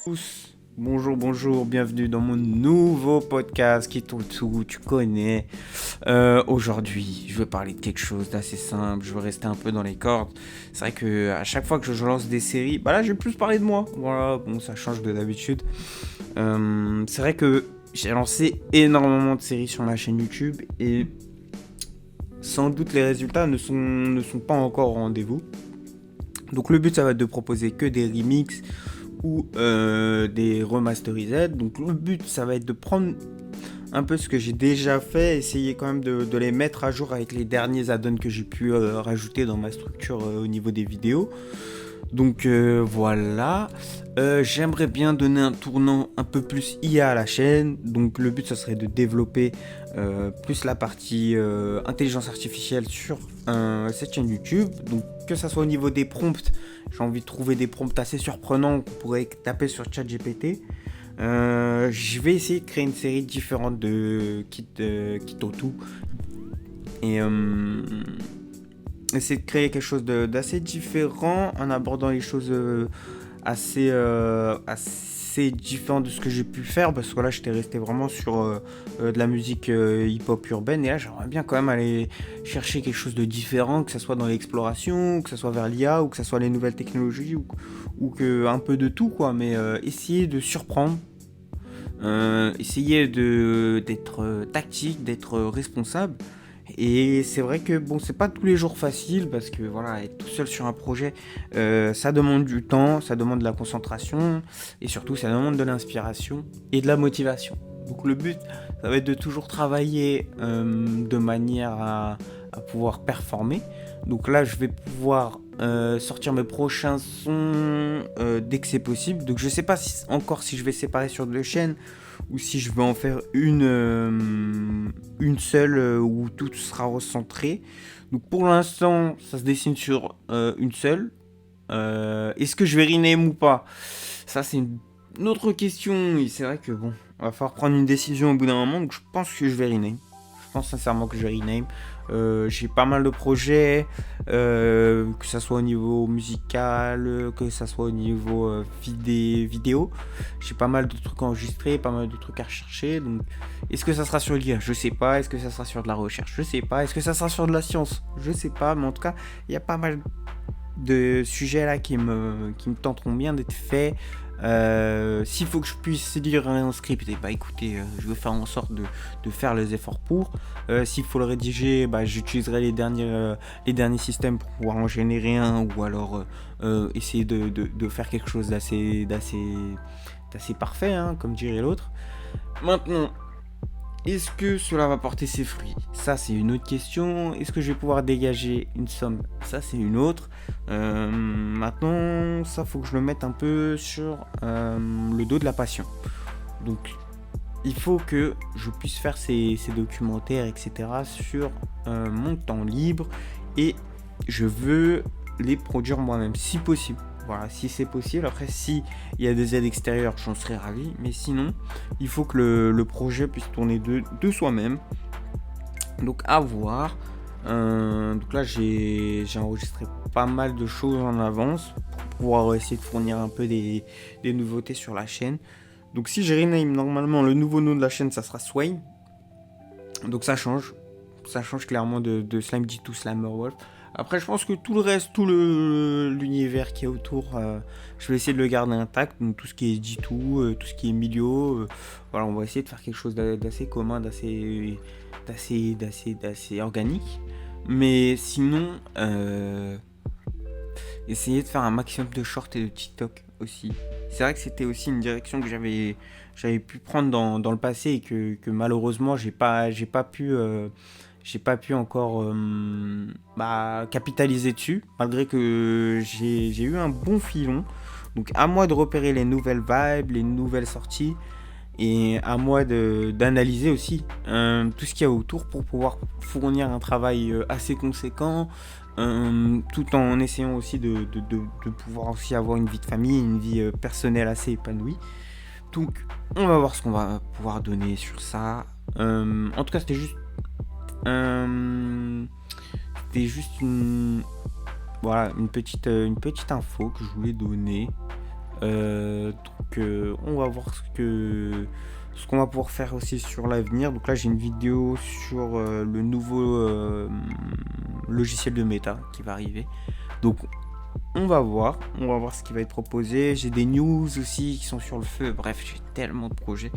Tous. Bonjour, bienvenue dans mon nouveau podcast qui tourne tout, tu connais. Aujourd'hui, je vais parler de quelque chose d'assez simple, je vais rester un peu dans les cordes. C'est vrai que à chaque fois que je lance des séries, bah là je vais plus parler de moi. Voilà, bon ça change de d'habitude. C'est vrai que j'ai lancé énormément de séries sur ma chaîne YouTube et sans doute les résultats ne sont pas encore au rendez-vous. Donc le but ça va être de proposer que des remixes ou des remasterisés. Donc le but ça va être de prendre un peu ce que j'ai déjà fait, essayer quand même de les mettre à jour avec les derniers add-ons que j'ai pu rajouter dans ma structure au niveau des vidéos. Donc voilà, j'aimerais bien donner un tournant un peu plus IA à la chaîne. Donc le but ça serait de développer plus la partie intelligence artificielle sur cette chaîne YouTube. Donc que ça soit au niveau des prompts, j'ai envie de trouver des prompts assez surprenants qu'on pourrait taper sur ChatGPT. Je vais essayer de créer une série différente de Kit Otu et essayer de créer quelque chose d'assez différent en abordant les choses assez différentes de ce que j'ai pu faire, parce que là j'étais resté vraiment sur de la musique hip-hop urbaine, et là j'aimerais bien quand même aller chercher quelque chose de différent, que ce soit dans l'exploration, que ce soit vers l'IA, ou que ce soit les nouvelles technologies, ou que un peu de tout quoi, mais essayer de surprendre. Essayer d'être tactique, d'être responsable. Et c'est vrai que bon, c'est pas tous les jours facile, parce que voilà, être tout seul sur un projet, ça demande du temps, ça demande de la concentration, et surtout ça demande de l'inspiration et de la motivation. Donc le but, ça va être de toujours travailler de manière à pouvoir performer. Donc là, je vais pouvoir sortir mes prochains sons dès que c'est possible. Donc je sais pas encore si je vais séparer sur deux chaînes ou si je vais en faire une seule où tout sera recentré. Donc pour l'instant, ça se dessine sur une seule. Est-ce que je vais rename ou pas? Ça, c'est une autre question. Et c'est vrai que bon, on va falloir prendre une décision au bout d'un moment. Donc je pense que je vais rename. Je pense sincèrement que je vais rename. J'ai pas mal de projets, que ça soit au niveau musical, que ça soit au niveau vidéo. J'ai pas mal de trucs enregistrés, pas mal de trucs à rechercher. Donc, est-ce que ça sera sur l'IA? Je sais pas. Est-ce que ça sera sur de la recherche? Je sais pas. Est-ce que ça sera sur de la science? Je sais pas. Mais en tout cas, il y a pas mal de sujets là qui me tenteront bien d'être faits. S'il faut que je puisse lire un script, et bah écoutez, je vais faire en sorte de faire les efforts pour. S'il faut le rédiger, bah j'utiliserai les derniers systèmes pour pouvoir en générer un, ou alors essayer de faire quelque chose d'assez parfait, hein, comme dirait l'autre. Maintenant, est-ce que cela va porter ses fruits? Ça, c'est une autre question. Est-ce que je vais pouvoir dégager une somme? Ça, c'est une autre. Maintenant, ça, faut que je le mette un peu sur le dos de la passion. Donc, il faut que je puisse faire ces documentaires, etc. sur mon temps libre. Et je veux les produire moi-même, si possible. Voilà, si c'est possible. Après, si il y a des aides extérieures, j'en serais ravi. Mais sinon, il faut que le projet puisse tourner de soi-même. Donc à voir. Donc là, j'ai enregistré pas mal de choses en avance pour pouvoir essayer de fournir un peu des nouveautés sur la chaîne. Donc si j'ai rename, normalement, le nouveau nom de la chaîne, ça sera Swain. Donc ça change. Ça change clairement de Slime G2 Slammer Wolf. Après, je pense que tout le reste, tout l'univers qui est autour, je vais essayer de le garder intact. Donc tout ce qui est G2, tout ce qui est Milio, voilà, on va essayer de faire quelque chose d'assez commun, d'assez organique. Mais sinon, essayer de faire un maximum de shorts et de TikTok aussi. C'est vrai que c'était aussi une direction que j'avais pu prendre dans le passé, et que malheureusement j'ai pas pu encore capitaliser dessus, malgré que j'ai eu un bon filon. Donc à moi de repérer les nouvelles vibes, les nouvelles sorties, et à moi d'analyser aussi tout ce qu'il y a autour pour pouvoir fournir un travail assez conséquent, tout en essayant aussi de pouvoir aussi avoir une vie de famille, une vie personnelle assez épanouie. Donc on va voir ce qu'on va pouvoir donner sur ça. En tout cas, c'était juste une petite info que je voulais donner. On va voir ce qu'on va pouvoir faire aussi sur l'avenir. Donc là j'ai une vidéo sur le nouveau logiciel de Meta qui va arriver. Donc on va voir ce qui va être proposé. J'ai des news aussi qui sont sur le feu. Bref, j'ai tellement de projets.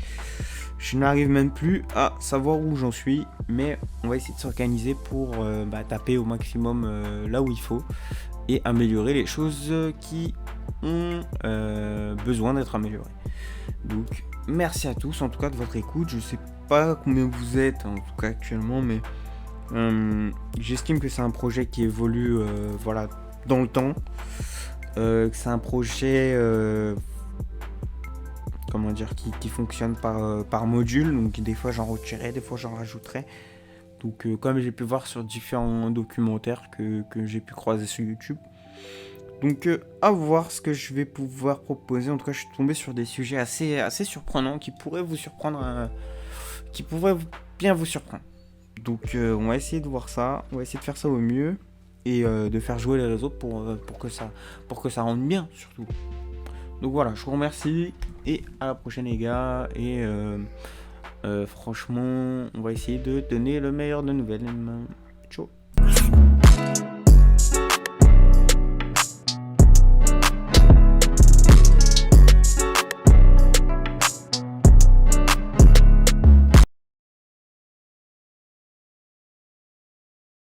Je n'arrive même plus à savoir où j'en suis. Mais on va essayer de s'organiser pour taper au maximum là où il faut. Et améliorer les choses qui ont besoin d'être améliorées. Donc merci à tous en tout cas de votre écoute. Je sais pas combien vous êtes en tout cas actuellement, mais j'estime que c'est un projet qui évolue dans le temps. Que c'est un projet qui fonctionne par module. Donc des fois j'en retirerai, des fois j'en rajouterai. Donc comme j'ai pu voir sur différents documentaires que j'ai pu croiser sur YouTube. Donc à voir ce que je vais pouvoir proposer. En tout cas je suis tombé sur des sujets assez surprenants qui pourraient vous surprendre, bien vous surprendre. Donc on va essayer de voir ça, on va essayer de faire ça au mieux et de faire jouer les réseaux pour que ça rende bien surtout. Donc voilà, je vous remercie et à la prochaine les gars et franchement on va essayer de donner le meilleur de nouvelles. Ciao.